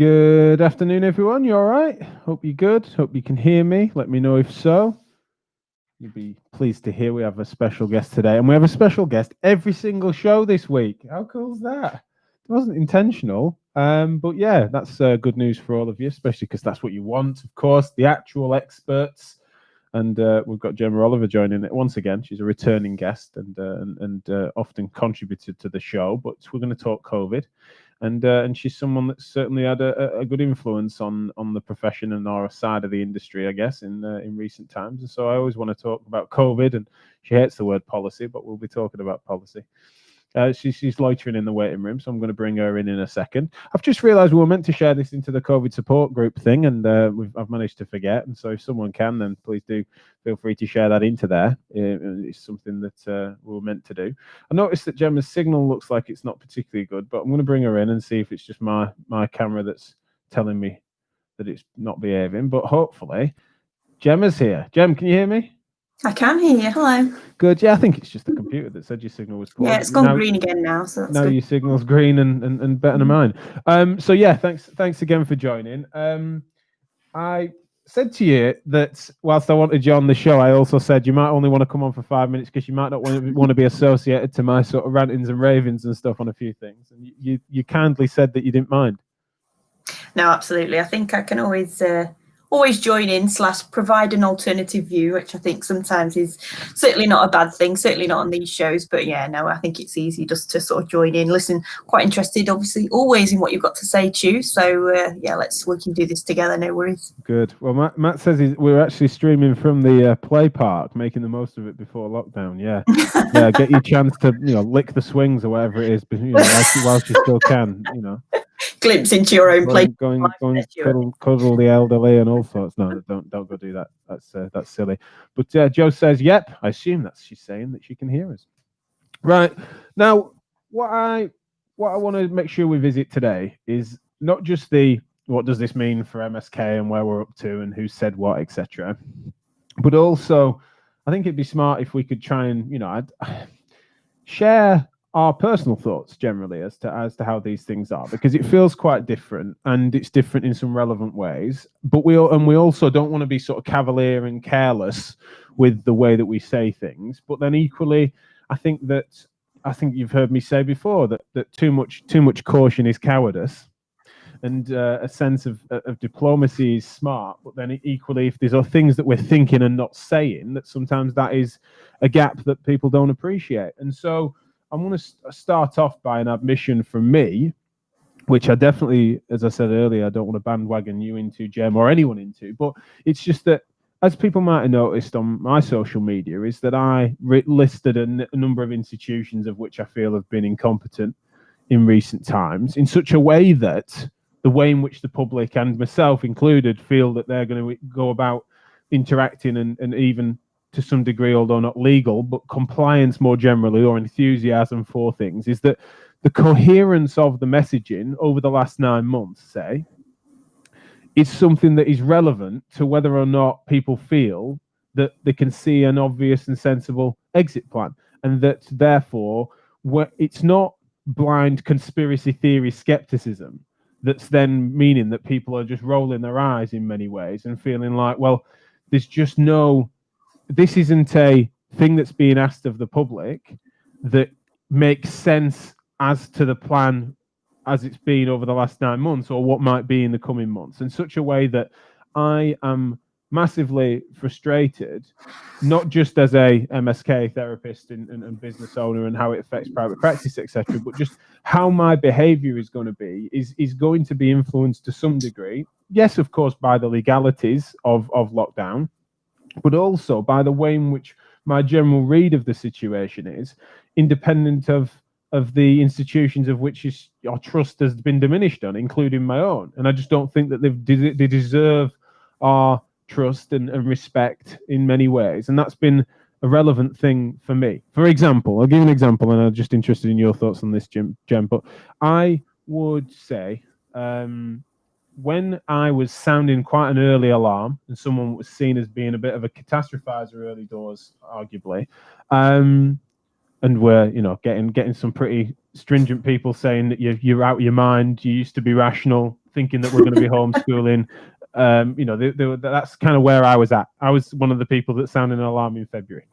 Good afternoon, everyone. You all right? Hope you're good. Hope you can hear me. Let me know if so. You'll be pleased to hear we have a special guest today, and we have a special guest every single show this week. How cool is that? It wasn't intentional, but yeah, that's good news for all of you, especially because that's what you want, of course, the actual experts. And we've got Jemma Oliver joining it once again. She's a returning guest and often contributed to the show, but we're going to talk COVID. And she's someone that's certainly had a good influence on the profession and our side of the industry, I guess, in recent times. And so I always want to talk about COVID, and she hates the word policy, but we'll be talking about policy. She's loitering in the waiting room, so I'm going to bring her in a second. I've just realised we were meant to share this into the COVID support group thing, and I've managed to forget. And so if someone can, then please do feel free to share that into there. It's something that we were meant to do. I noticed that Gemma's signal looks like it's not particularly good, but I'm going to bring her in and see if it's just my camera that's telling me that it's not behaving. But hopefully, Gemma's here. Gem, can you hear me? I can hear you. Hello. Good. Yeah, I think it's just the computer that said your signal was poor. Yeah, it's gone green again now. So that's good. Your signal's green and better than mine. So yeah, thanks again for joining. I said to you that whilst I wanted you on the show, I also said you might only want to come on for 5 minutes because you might not want to be associated to my sort of rantings and ravings and stuff on a few things. And you kindly said that you didn't mind. No, absolutely. I think I can always join in / provide an alternative view, which I think sometimes is certainly not a bad thing, certainly not on these shows. But yeah, no, I think it's easy just to sort of join in, listen. Quite interested, obviously, always in what you've got to say, Stu. So yeah, we can do this together. No worries. Good. Well, Matt says we're actually streaming from the play park, making the most of it before lockdown. Yeah, yeah. Get your chance to lick the swings or whatever it is, but whilst you still can, Glimpse into your own place. Going cuddle the elderly and all sorts. No, don't go do that. That's silly. But Joe says, "Yep." I assume she's saying that she can hear us. Right now, what I want to make sure we visit today is not just what does this mean for MSK and where we're up to and who said what, etc. But also, I think it'd be smart if we could try and I'd share our personal thoughts generally as to how these things are, because it feels quite different, and it's different in some relevant ways. But we also don't want to be sort of cavalier and careless with the way that we say things. But then equally, I think you've heard me say before that too much caution is cowardice, and a sense of diplomacy is smart. But then equally, if there's things that we're thinking and not saying, that sometimes that is a gap that people don't appreciate. And so I'm going to start off by an admission from me, which I definitely, as I said earlier, I don't want to bandwagon you into, Gem, or anyone into, but it's just that, as people might have noticed on my social media, is that I listed a number of institutions of which I feel have been incompetent in recent times, in such a way that the way in which the public, and myself included, feel that they're going to go about interacting and even to some degree, although not legal, but compliance more generally, or enthusiasm for things, is that the coherence of the messaging over the last 9 months, say, is something that is relevant to whether or not people feel that they can see an obvious and sensible exit plan, and that therefore it's not blind conspiracy theory skepticism that's then meaning that people are just rolling their eyes in many ways and feeling like, well, there's just this isn't a thing that's being asked of the public that makes sense as to the plan as it's been over the last 9 months, or what might be in the coming months, in such a way that I am massively frustrated, not just as a MSK therapist and business owner and how it affects private practice, etc., but just how my behavior is going to be going to be influenced to some degree. Yes, of course, by the legalities of lockdown, but also by the way in which my general read of the situation is, independent of the institutions of which your trust has been diminished on, including my own. And I just don't think that they deserve our trust and respect in many ways. And that's been a relevant thing for me. For example, I'll give you an example, and I'm just interested in your thoughts on this, Gem. But I would say, when I was sounding quite an early alarm, and someone was seen as being a bit of a catastrophizer early doors, arguably, and we're getting some pretty stringent people saying that you're out of your mind. You used to be rational, thinking that we're going to be homeschooling. That's kind of where I was at. I was one of the people that sounded an alarm in February.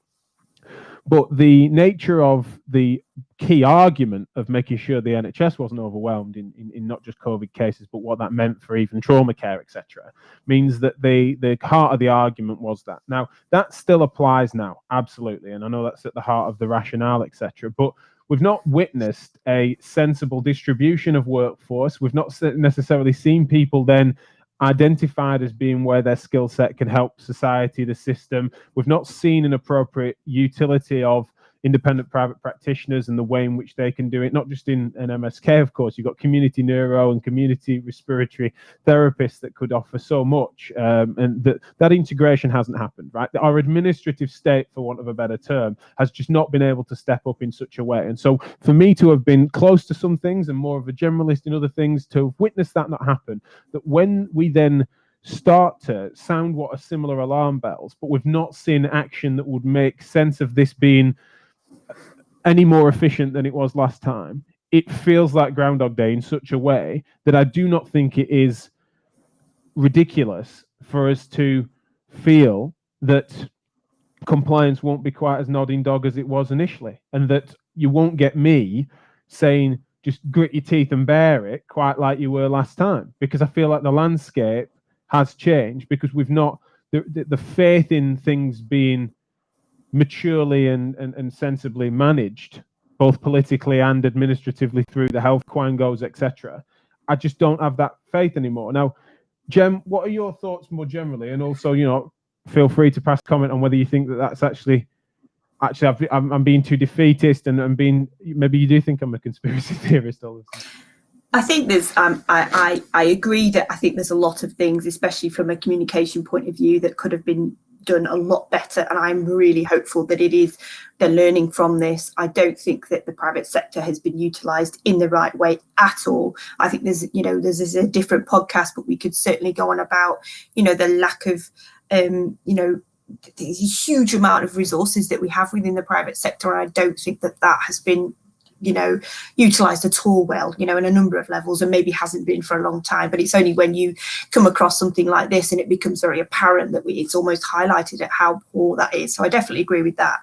But the nature of the key argument of making sure the NHS wasn't overwhelmed in not just COVID cases, but what that meant for even trauma care, etc., means that the heart of the argument was that. Now, that still applies now, absolutely. And I know that's at the heart of the rationale, etc. But we've not witnessed a sensible distribution of workforce. We've not necessarily seen people then identified as being where their skill set can help society, the system. We've not seen an appropriate utility of independent private practitioners and the way in which they can do it, not just in an MSK, of course. You've got community neuro and community respiratory therapists that could offer so much, and that integration hasn't happened, right? Our administrative state, for want of a better term, has just not been able to step up in such a way. And so for me to have been close to some things and more of a generalist in other things, to have witnessed that not happen, that when we then start to sound what are similar alarm bells, but we've not seen action that would make sense of this being any more efficient than it was last time, it feels like Groundhog Day in such a way that I do not think it is ridiculous for us to feel that compliance won't be quite as nodding dog as it was initially, and that you won't get me saying just grit your teeth and bear it quite like you were last time, because I feel like the landscape has changed, because we've not the faith in things being maturely and sensibly managed, both politically and administratively through the health quangos, etc. I just don't have that faith anymore. Now, Jem, what are your thoughts more generally? And also, feel free to pass comment on whether you think that that's actually I'm being too defeatist and I'm being, maybe you do think I'm a conspiracy theorist, Oliver. I think there's, I agree that I think there's a lot of things, especially from a communication point of view, that could have been done a lot better, and I'm really hopeful that they're learning from this. I don't think that the private sector has been utilised in the right way at all. I think there's a different podcast, but we could certainly go on about, the lack of, the huge amount of resources that we have within the private sector, and I don't think that has been utilised at all well, in a number of levels, and maybe hasn't been for a long time. But it's only when you come across something like this and it becomes very apparent that it's almost highlighted at how poor that is. So I definitely agree with that.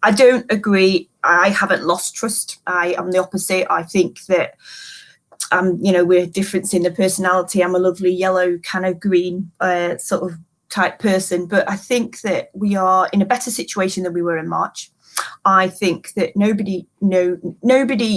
I don't agree. I haven't lost trust. I am the opposite. I think that we're different in the personality. I'm a lovely yellow kind of green sort of type person, but I think that we are in a better situation than we were in March. I think that nobody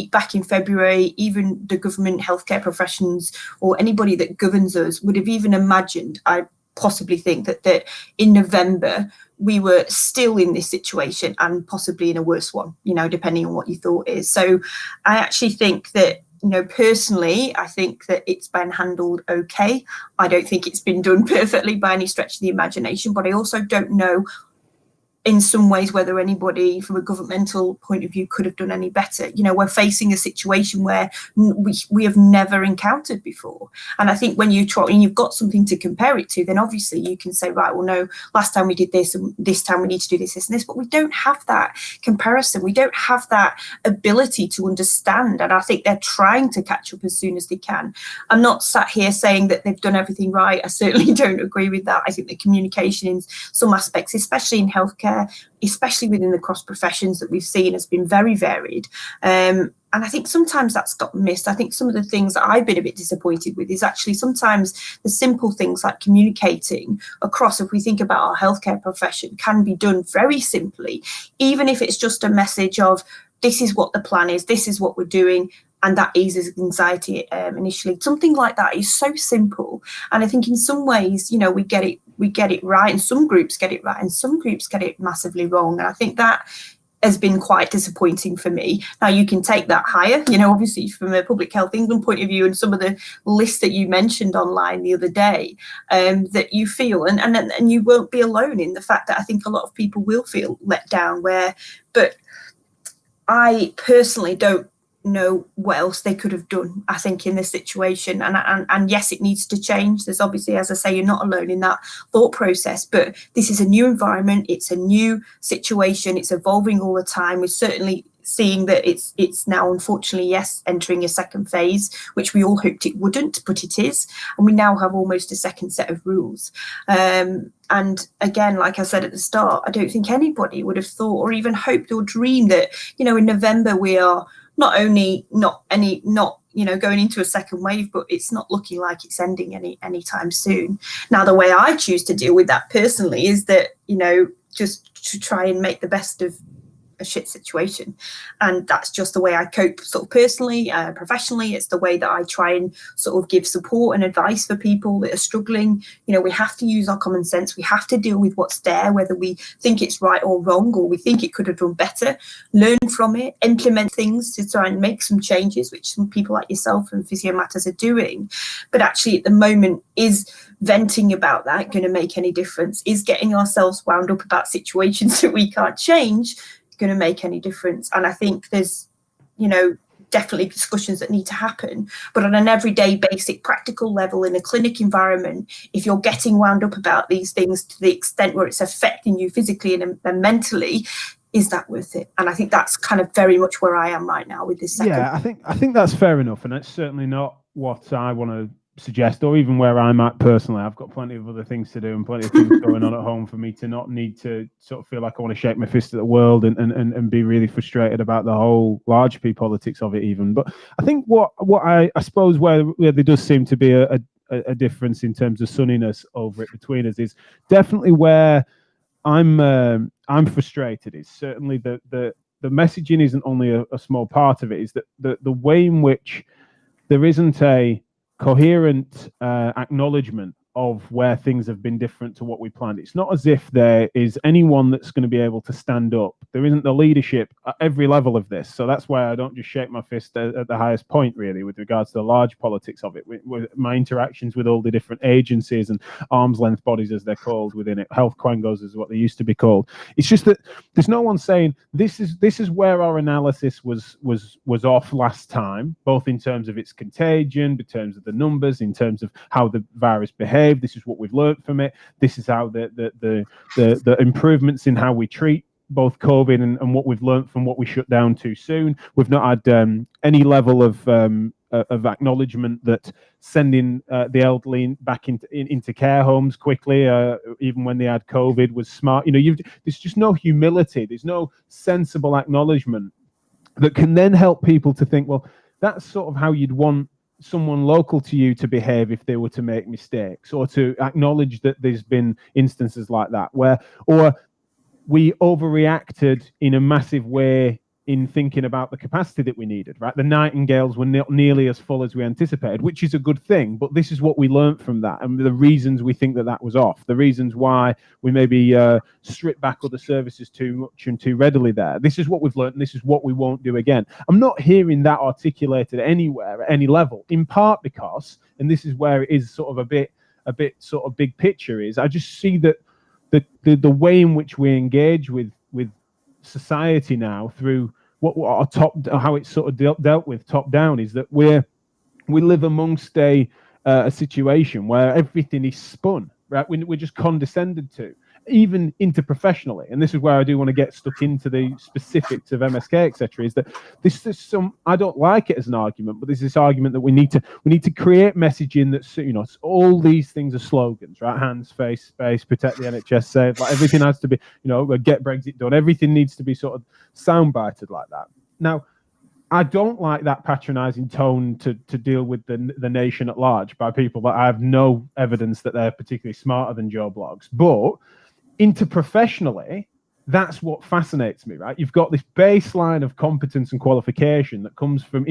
back in February, even the government, healthcare professions, or anybody that governs us would have even imagined. I possibly think that in November we were still in this situation, and possibly in a worse one, depending on what your thought is. So I actually think that, personally, I think that it's been handled okay. I don't think it's been done perfectly by any stretch of the imagination, but I also don't know in some ways whether anybody from a governmental point of view could have done any better. We're facing a situation where we have never encountered before. And I think when you try and you've got something to compare it to, then obviously you can say, right, well, no, last time we did this and this time we need to do this, this and this, but we don't have that comparison. We don't have that ability to understand. And I think they're trying to catch up as soon as they can. I'm not sat here saying that they've done everything right. I certainly don't agree with that. I think the communication in some aspects, especially in healthcare, especially within the cross professions that we've seen, has been very varied. And I think sometimes that's got missed. I think some of the things that I've been a bit disappointed with is actually sometimes the simple things like communicating across, if we think about our healthcare profession, can be done very simply, even if it's just a message of this is what the plan is, this is what we're doing, and that eases anxiety initially. Something like that is so simple. And I think in some ways, we get it right, and some groups get it right, and some groups get it massively wrong. And I think that has been quite disappointing for me. Now, you can take that higher, obviously from a Public Health England point of view, and some of the lists that you mentioned online the other day, that you feel, and you won't be alone in the fact that I think a lot of people will feel let down but I personally don't know what else they could have done, I think, in this situation. And yes, it needs to change. There's obviously, as I say, you're not alone in that thought process, but this is a new environment, it's a new situation, it's evolving all the time. We're certainly seeing that it's now unfortunately, yes, entering a second phase, which we all hoped it wouldn't, but it is, and we now have almost a second set of rules. And again, like I said at the start, I don't think anybody would have thought or even hoped or dreamed that, you know, in November we are not only not going into a second wave, but it's not looking like it's ending anytime soon. Now, the way I choose to deal with that personally is that, you know, just to try and make the best of a shit situation, and that's just the way I cope, sort of personally, professionally. It's the way that I try and sort of give support and advice for people that are struggling. You know, we have to use our common sense. We have to deal with what's there, whether we think it's right or wrong, or we think it could have done better. Learn from it, implement things to try and make some changes, which some people like yourself and Physio Matters are doing. But actually, at the moment, is venting about that going to make any difference? Is getting ourselves wound up about situations that we can't change going to make any difference? And I think there's, you know, definitely discussions that need to happen, but on an everyday basic practical level in a clinic environment, if you're getting wound up about these things to the extent where it's affecting you physically and mentally, is that worth it? And I think that's kind of very much where I am right now with this second. Yeah, I think that's fair enough, and it's certainly not what I want to suggest, or even where I'm at personally. I've got plenty of other things to do and plenty of things going on at home for me to not need to sort of feel like I want to shake my fist at the world and be really frustrated about the whole large P politics of it even. But I think what I suppose where there does seem to be a difference in terms of sunniness over it between us is definitely where I'm frustrated. Is certainly the messaging isn't only a small part of it, is that the way in which there isn't a coherent acknowledgement of where things have been different to what we planned. It's not as if there is anyone that's going to be able to stand up. There isn't the leadership at every level of this. So that's why I don't just shake my fist at the highest point, really, with regards to the large politics of it. With my interactions with all the different agencies and arm's length bodies, as they're called within it, health quangos is what they used to be called. It's just that there's no one saying this is where our analysis was off last time, both in terms of its contagion, in terms of the numbers, in terms of how the virus behaved. This is what we've learned from it. This is how the improvements in how we treat both COVID and what we've learned from what we shut down too soon. We've not had any level of acknowledgement that sending the elderly back into care homes quickly, even when they had COVID, was smart. You know, there's just no humility. There's no sensible acknowledgement that can then help people to think, well, that's sort of how you'd want someone local to you to behave if they were to make mistakes, or to acknowledge that there's been instances like that where, or we overreacted in a massive way in thinking about the capacity that we needed, right? The Nightingales were not nearly as full as we anticipated, which is a good thing, but this is what we learned from that, and the reasons we think that was off, the reasons why we maybe strip back other services too much and too readily there. This is what we've learned, and this is what we won't do again. I'm not hearing that articulated anywhere at any level, in part because, and this is where it is sort of a bit sort of big picture, is I just see that the way in which we engage with society now through what our how it's sort of dealt with top down, is that we live amongst a situation where everything is spun, right? We're just condescended to, even interprofessionally. And this is where I do want to get stuck into the specifics of MSK, etc. Is that this is some, I don't like it as an argument, but there's this argument that we need to create messaging that's, you know, all these things are slogans, right? Hands, face, space, protect the NHS, save, like everything has to be, you know, get Brexit done. Everything needs to be sort of soundbited like that. Now, I don't like that patronizing tone to deal with the nation at large by people that I have no evidence that they're particularly smarter than Joe Bloggs. But interprofessionally, that's what fascinates me, right? You've got this baseline of competence and qualification that comes from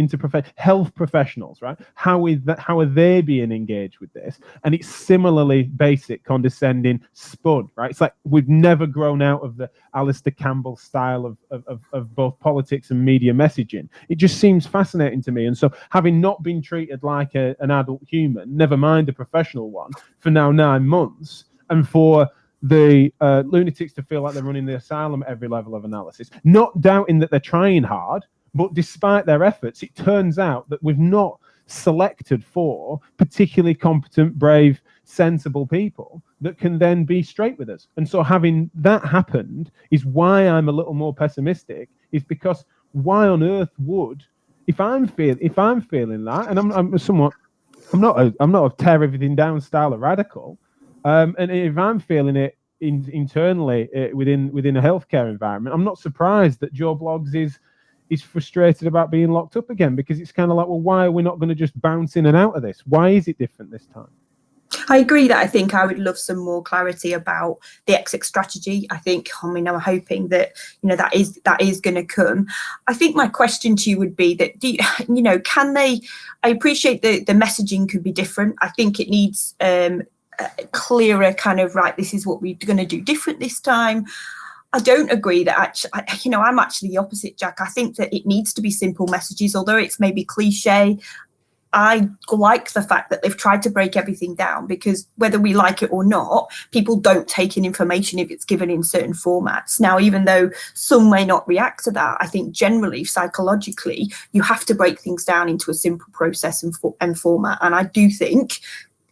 health professionals, right? How are they being engaged with this? And it's similarly basic, condescending, spun, right? It's like we've never grown out of the Alistair Campbell style of both politics and media messaging. It just seems fascinating to me. And so, having not been treated like an adult human, never mind a professional one, for now 9 months, and for the lunatics to feel like they're running the asylum at every level of analysis, not doubting that they're trying hard, but despite their efforts, it turns out that we've not selected for particularly competent, brave, sensible people that can then be straight with us. And so having that happened is why I'm a little more pessimistic, is because why on earth would, if I'm feeling that, and I'm not a tear everything down style of radical, and if I'm feeling it internally within a healthcare environment, I'm not surprised that Joe Bloggs is frustrated about being locked up again, because it's kind of like, well, why are we not going to just bounce in and out of this? Why is it different this time? I agree that I think I would love some more clarity about the exit strategy. I'm hoping that, that is going to come. I think my question to you would be that, can they, I appreciate the messaging could be different. I think it needs clearer kind of, right, this is what we're going to do different this time. I don't agree that I'm actually the opposite, Jack. I think that it needs to be simple messages, although it's maybe cliche. I like the fact that they've tried to break everything down, because whether we like it or not, people don't take in information if it's given in certain formats. Now, even though some may not react to that, I think generally, psychologically, you have to break things down into a simple process and format. And I do think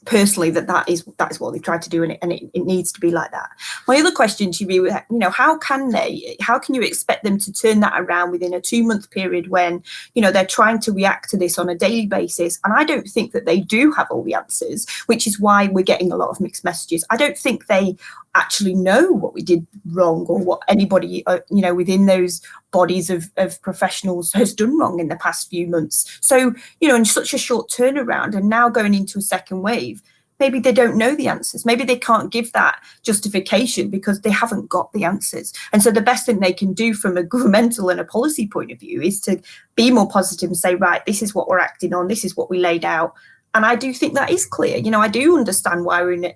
personally that is what they've tried to do, and it needs to be like that. My other question to you, how can you expect them to turn that around within a 2-month period when they're trying to react to this on a daily basis? And I don't think that they do have all the answers, which is why we're getting a lot of mixed messages. I don't think they actually know what we did wrong, or what anybody within those bodies of professionals has done wrong in the past few months. So in such a short turnaround, and now going into a second wave, maybe they don't know the answers. Maybe they can't give that justification because they haven't got the answers. And so the best thing they can do from a governmental and a policy point of view is to be more positive and say, right, this is what we're acting on, this is what we laid out. And I do think that is clear. I do understand why we're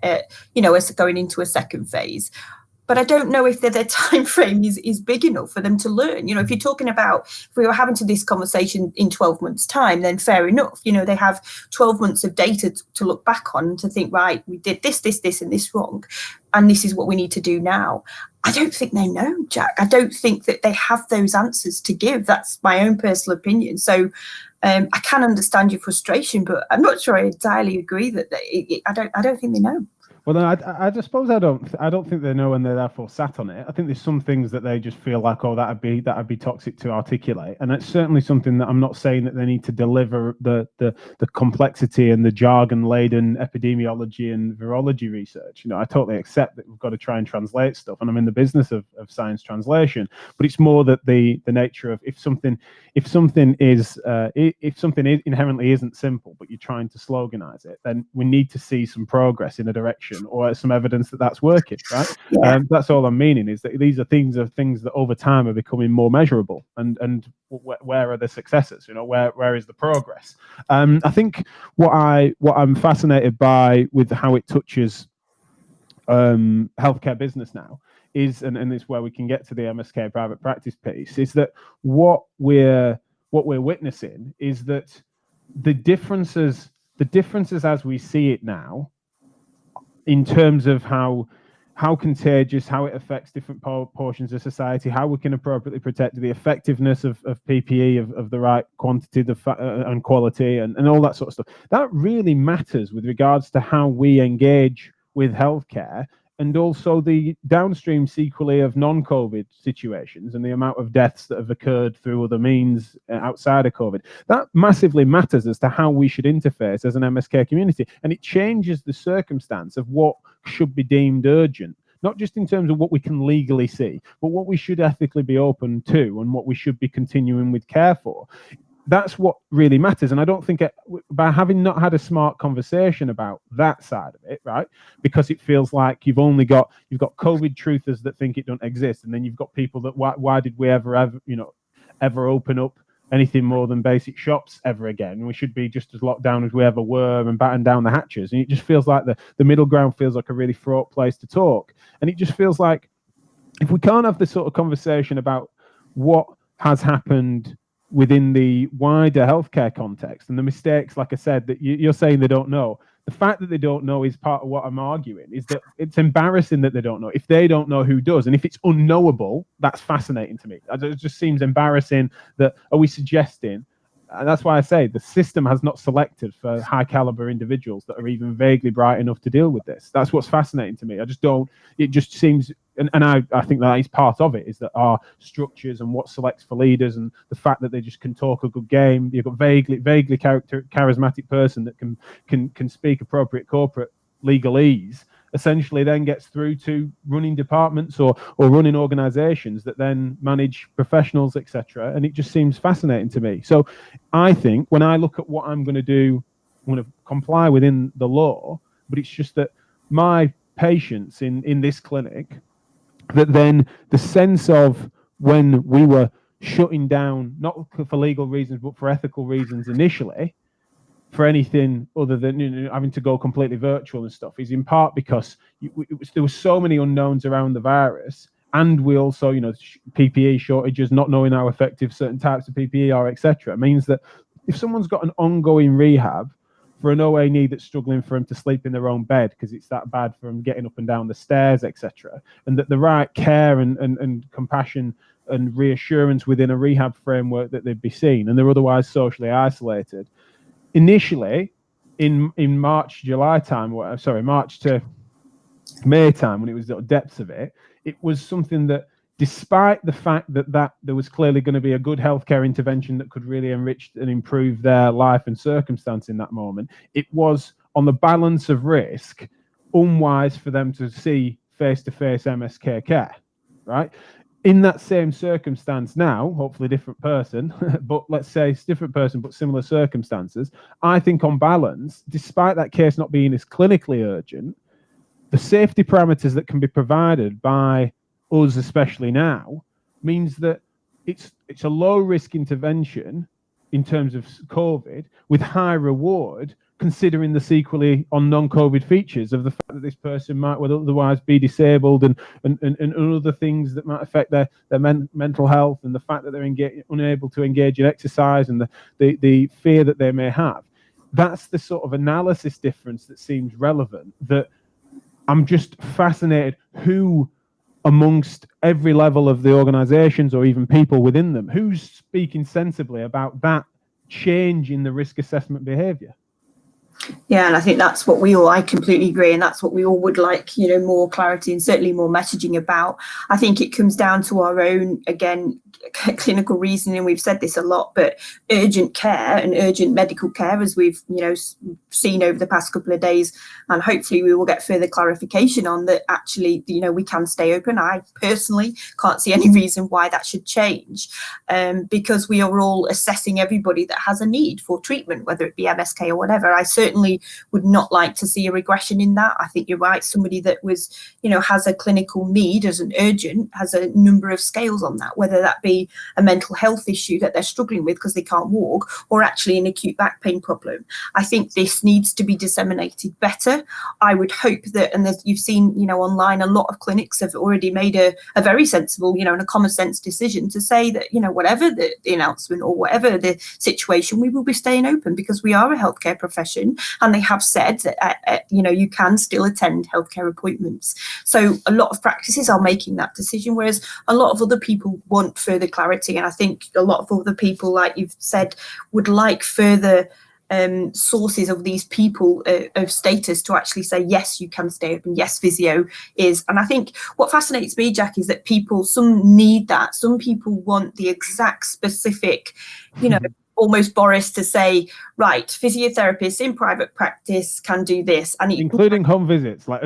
going into a second phase. But I don't know if their time frame is big enough for them to learn. If you're talking about, if we were having this conversation in 12 months' time, then fair enough. They have 12 months of data to look back on, to think, right, we did this, and this wrong, and this is what we need to do now. I don't think they know, Jack. I don't think that they have those answers to give. That's my own personal opinion. So I can understand your frustration, but I'm not sure I entirely agree that I don't think they know. Well, no, I just suppose I don't think they know, and they're therefore sat on it. I think there's some things that they just feel like, oh, that'd be toxic to articulate, and it's certainly something that I'm not saying that they need to deliver the complexity and the jargon-laden epidemiology and virology research. I totally accept that we've got to try and translate stuff, and I'm in the business of science translation. But it's more that the nature of if something inherently isn't simple, but you're trying to sloganize it, then we need to see some progress in a direction, or some evidence that that's working, right? Yeah. That's all I'm meaning, is that these are things that over time are becoming more measurable, and where are the successes? Where is the progress? I think what I'm fascinated by with how it touches healthcare business now is, and it's where we can get to the MSK private practice piece, is that what we're witnessing is that the differences as we see it now, in terms of how contagious, how it affects different portions of society, how we can appropriately protect the effectiveness of PPE, of the right quantity and quality, and all that sort of stuff. That really matters with regards to how we engage with healthcare, and also the downstream sequelae of non-COVID situations and the amount of deaths that have occurred through other means outside of COVID. That massively matters as to how we should interface as an MSK community, and it changes the circumstance of what should be deemed urgent, not just in terms of what we can legally see, but what we should ethically be open to, and what we should be continuing with care for. That's what really matters. And I don't think by having not had a smart conversation about that side of it, right? Because it feels like you've got COVID truthers that think it don't exist, and then you've got people that why did we ever open up anything more than basic shops ever again? We should be just as locked down as we ever were, and batten down the hatches. And it just feels like the middle ground feels like a really fraught place to talk. And it just feels like if we can't have this sort of conversation about what has happened within the wider healthcare context, and the mistakes, like I said, that you're saying they don't know. The fact that they don't know is part of what I'm arguing, is that it's embarrassing that they don't know. If they don't know, who does? And if it's unknowable, that's fascinating to me. It just seems embarrassing that, are we suggesting, and that's why I say the system has not selected for high caliber individuals that are even vaguely bright enough to deal with this. That's what's fascinating to me. It just seems and I think that is part of it, is that our structures and what selects for leaders and the fact that they just can talk a good game. You've got vaguely charismatic person that can speak appropriate corporate legalese, essentially then gets through to running departments or running organizations that then manage professionals, etc. And it just seems fascinating to me. So I think when I look at what I'm going to do, I'm going to comply within the law, but it's just that my patients in this clinic, that then the sense of when we were shutting down, not for legal reasons, but for ethical reasons initially, for anything other than having to go completely virtual and stuff, is in part because there were so many unknowns around the virus, and we also, PPE shortages, not knowing how effective certain types of PPE are, etc. means that if someone's got an ongoing rehab for an OA knee that's struggling for them to sleep in their own bed because it's that bad for them getting up and down the stairs, etc., and that the right care and compassion and reassurance within a rehab framework that they'd be seen, and they're otherwise socially isolated. Initially, in March to May time, when it was the depths of it, it was something that, despite the fact that there was clearly going to be a good healthcare intervention that could really enrich and improve their life and circumstance in that moment, it was, on the balance of risk, unwise for them to see face-to-face MSK care, right? In that same circumstance now, hopefully a different person, but let's say it's a different person, but similar circumstances, I think on balance, despite that case not being as clinically urgent, the safety parameters that can be provided by us, especially now, means that it's a low-risk intervention in terms of COVID with high reward, considering the sequelae on non-COVID features of the fact that this person might otherwise be disabled and other things that might affect their mental health, and the fact that they're unable to engage in exercise, and the fear that they may have. That's the sort of analysis difference that seems relevant, that I'm just fascinated who amongst every level of the organizations, or even people within them, who's speaking sensibly about that change in the risk assessment behavior. Yeah, and I think that's what I completely agree, and that's what we all would like, more clarity and certainly more messaging about. I think it comes down to our own, again, clinical reasoning. We've said this a lot, but urgent care and urgent medical care, as we've, seen over the past couple of days, and hopefully we will get further clarification on that. Actually, we can stay open. I personally can't see any reason why that should change, because we are all assessing everybody that has a need for treatment, whether it be MSK or whatever. I certainly would not like to see a regression in that. I think you're right. Somebody that was, has a clinical need as an urgent has a number of scales on that, whether that be a mental health issue that they're struggling with because they can't walk, or actually an acute back pain problem. I think this needs to be disseminated better. I would hope that, and you've seen, online, a lot of clinics have already made a very sensible, and a common sense decision to say that, whatever the announcement or whatever the situation, we will be staying open because we are a healthcare profession, and they have said that, you can still attend healthcare appointments. So a lot of practices are making that decision, whereas a lot of other people want further clarity. And I think a lot of other people, like you've said, would like further sources of these people of status to actually say, yes, you can stay open, yes, physio is. And I think what fascinates me, Jack, is that some need that. Some people want the exact specific, almost Boris to say, right, physiotherapists in private practice can do this, and including home visits, like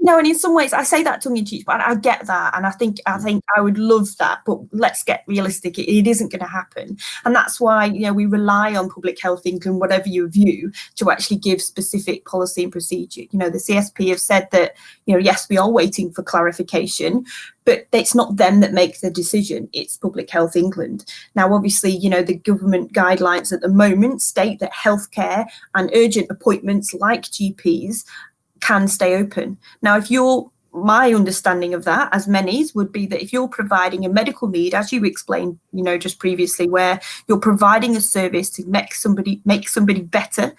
and in some ways I say that tongue in cheek, but I get that, and I think I would love that, but let's get realistic. It isn't going to happen, and that's why we rely on Public Health England, whatever your view, to actually give specific policy and procedure. The CSP have said that yes, we are waiting for clarification, but it's not them that make the decision, it's Public Health England. Now, obviously, the government guidelines at the moment state that healthcare and urgent appointments like GPs can stay open. Now, my understanding of that, as many's, would be that if you're providing a medical need, as you explained, just previously, where you're providing a service to make somebody better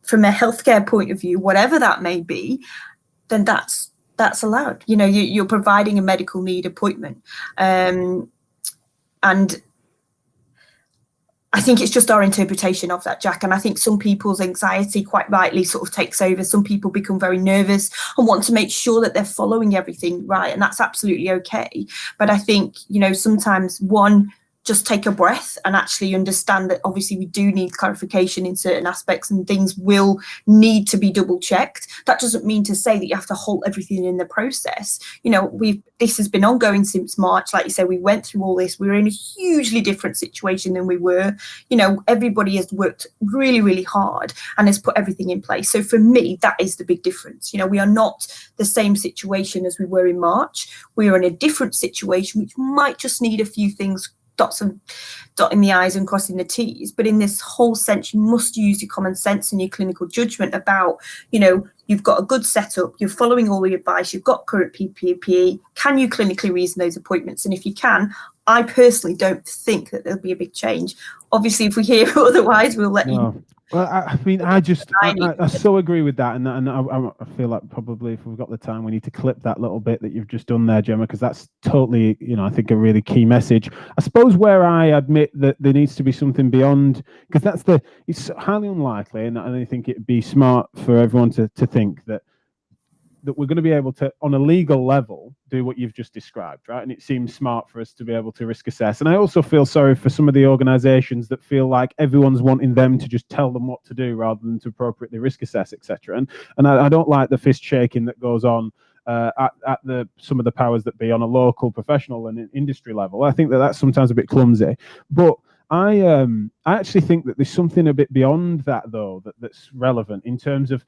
from a healthcare point of view, whatever that may be, then that's allowed. You're providing a medical need appointment, and I think it's just our interpretation of that, Jack. And I think some people's anxiety quite rightly sort of takes over. Some people become very nervous and want to make sure that they're following everything right. And that's absolutely okay. But I think, you know, sometimes just take a breath and actually understand that obviously we do need clarification in certain aspects and things will need to be double checked. That doesn't mean to say that you have to halt everything in the process. You know, this has been ongoing since March. Like you said, we went through all this. We were in a hugely different situation than we were. You know, everybody has worked really, really hard and has put everything in place. So for me, that is the big difference. You know, we are not the same situation as we were in March. We are in a different situation, which might just need a few things dotting the I's and crossing the T's. But in this whole sense, you must use your common sense and your clinical judgment about, you know, you've got a good setup, you're following all the advice, you've got current PPE, can you clinically reason those appointments? And if you can, I personally don't think that there'll be a big change. Obviously, if we hear otherwise, we'll let you know. Well, I mean, I so agree with that, and I feel like probably if we've got the time, we need to clip that little bit that you've just done there, Gemma, because that's totally, you know, I think a really key message. I suppose where I admit that there needs to be something beyond, because it's highly unlikely, and I think it'd be smart for everyone to think that we're going to be able to, on a legal level, do what you've just described, right? And it seems smart for us to be able to risk assess. And I also feel sorry for some of the organizations that feel like everyone's wanting them to just tell them what to do rather than to appropriately risk assess, etc. And I don't like the fist shaking that goes on at some of the powers that be on a local, professional and industry level. I think that that's sometimes a bit clumsy. But I actually think that there's something a bit beyond that, though, that's relevant in terms of,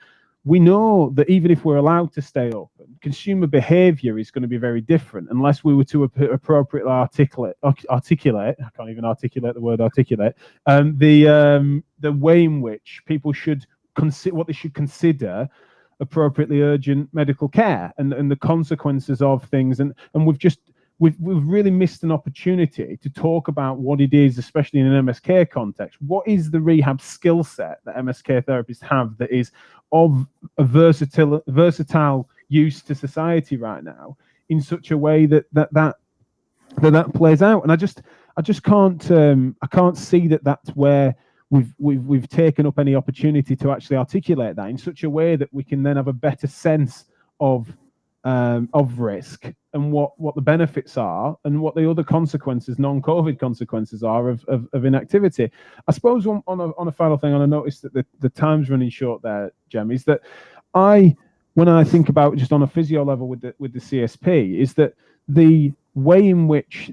we know that even if we're allowed to stay open, consumer behavior is going to be very different unless we were to appropriately articulate, I can't even articulate the word articulate, the way in which people should consider, what they should consider appropriately urgent medical care and the consequences of things. And we've really missed an opportunity to talk about what it is, especially in an MSK context. What is the rehab skill set that MSK therapists have that is of a versatile use to society right now in such a way that plays out? And I just can't I can't see that that's where we've taken up any opportunity to actually articulate that in such a way that we can then have a better sense of risk and what the benefits are and what the other consequences, non-COVID consequences are of inactivity. I suppose on a final thing, and I noticed that the time's running short there, Jem, is that when I think about just on a physio level with the CSP, is that the way in which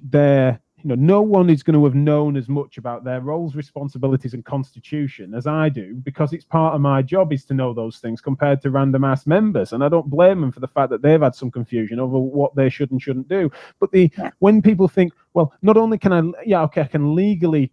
no one is going to have known as much about their roles, responsibilities, and constitution as I do, because it's part of my job is to know those things compared to random ass members. And I don't blame them for the fact that they've had some confusion over what they should and shouldn't do. But when people think, well, not only can I can legally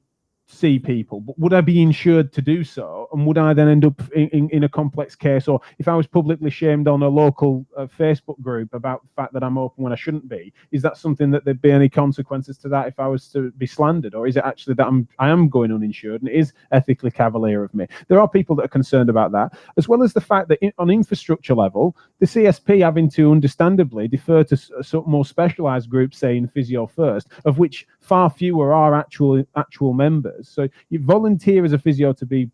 see people, but would I be insured to do so? And would I then end up in a complex case? Or if I was publicly shamed on a local Facebook group about the fact that I'm open when I shouldn't be, is that something that there'd be any consequences to that if I was to be slandered? Or is it actually that I am going uninsured and it is ethically cavalier of me? There are people that are concerned about that, as well as the fact that on infrastructure level, the CSP having to understandably defer to some more specialized groups, saying physio first, of which far fewer are actual members. So you volunteer as a physio to be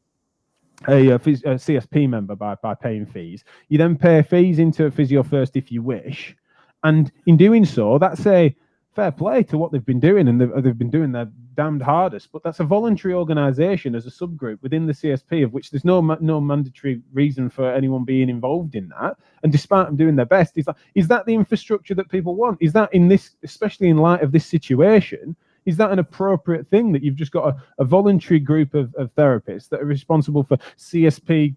a CSP member by paying fees. You then pay fees into Physio First if you wish, and in doing so, that's a fair play to what they've been doing, and they've been doing their damned hardest. But that's a voluntary organisation as a subgroup within the CSP, of which there's no mandatory reason for anyone being involved in that. And despite them doing their best, is that the infrastructure that people want? Is that in this, especially in light of this situation? Is that an appropriate thing that you've just got a voluntary group of therapists that are responsible for CSP,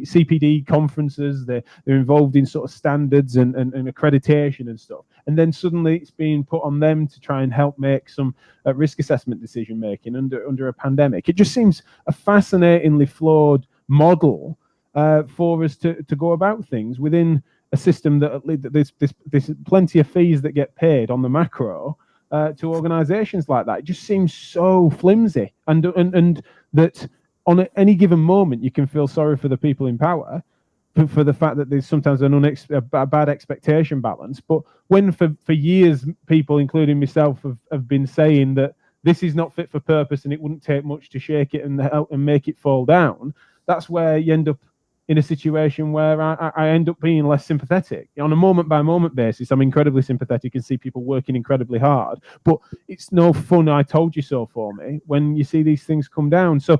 CPD conferences? They're involved in sort of standards and accreditation and stuff. And then suddenly it's being put on them to try and help make some risk assessment decision making under a pandemic. It just seems a fascinatingly flawed model for us to go about things within a system that there's plenty of fees that get paid on the macro to organizations like that. It just seems so flimsy, and that on any given moment you can feel sorry for the people in power for the fact that there's sometimes a bad expectation balance. But when for years people, including myself, have been saying that this is not fit for purpose and it wouldn't take much to shake it and help and make it fall down, that's where you end up in a situation where I end up being less sympathetic. On a moment-by-moment basis, I'm incredibly sympathetic and see people working incredibly hard, but it's no fun I told you so for me when you see these things come down. So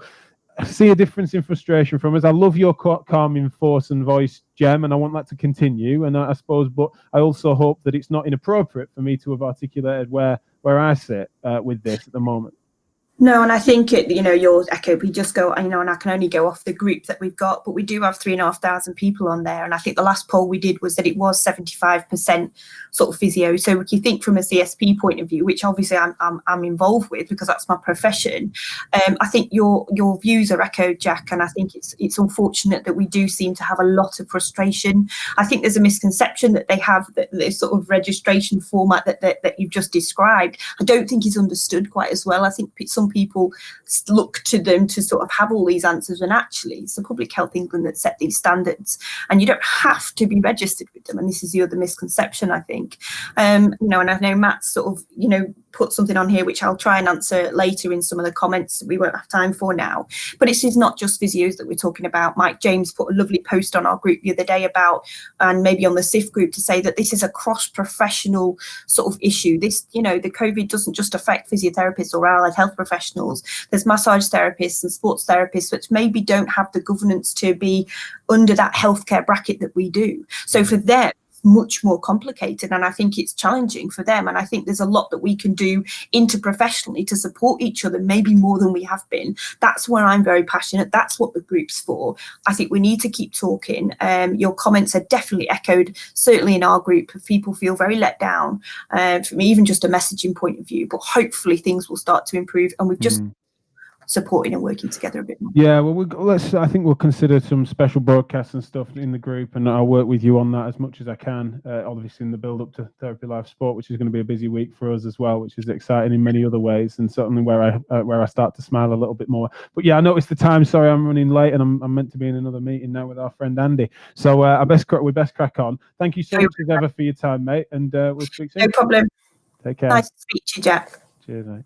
I see a difference in frustration from us. I love your calming force and voice, Gem, and I want that to continue. And I suppose, but I also hope that it's not inappropriate for me to have articulated where I sit with this at the moment. No, and I think your echo, we just go, and I can only go off the group that we've got, but we do have 3,500 people on there. And I think the last poll we did was that it was 75% sort of physio. So if you think from a CSP point of view, which obviously I'm involved with because that's my profession, I think your views are echoed, Jack. And I think it's unfortunate that we do seem to have a lot of frustration. I think there's a misconception that they have that the sort of registration format that you've just described, I don't think is understood quite as well. I think some people look to them to sort of have all these answers, when actually it's the Public Health England that set these standards, and you don't have to be registered with them. And this is the other misconception, I think. And I know Matt sort of put something on here which I'll try and answer later in some of the comments that we won't have time for now. But it is not just physios that we're talking about. Mike James put a lovely post on our group the other day about, and maybe on the SIF group, to say that this is a cross-professional sort of issue. This, the COVID doesn't just affect physiotherapists or allied health professionals. There's massage therapists and sports therapists which maybe don't have the governance to be under that healthcare bracket that we do. So for them, much more complicated, and I think it's challenging for them, and I think there's a lot that we can do interprofessionally to support each other, maybe more than we have been. That's where I'm very passionate. That's what the group's for. I think we need to keep talking. Your comments are definitely echoed, certainly in our group. People feel very let down from even just a messaging point of view, but hopefully things will start to improve, and we've just supporting and working together a bit more. Yeah, well, I think we'll consider some special broadcasts and stuff in the group, and I'll work with you on that as much as I can. Obviously, in the build up to Therapy Live Sport, which is going to be a busy week for us as well, which is exciting in many other ways, and certainly where I start to smile a little bit more. But yeah, I noticed the time. Sorry, I'm running late, and I'm meant to be in another meeting now with our friend Andy. So we best crack on. Thank you so much as ever for your time, mate, and we'll speak soon. No problem. Take care. Nice to speak to you, Jack. Cheers, mate.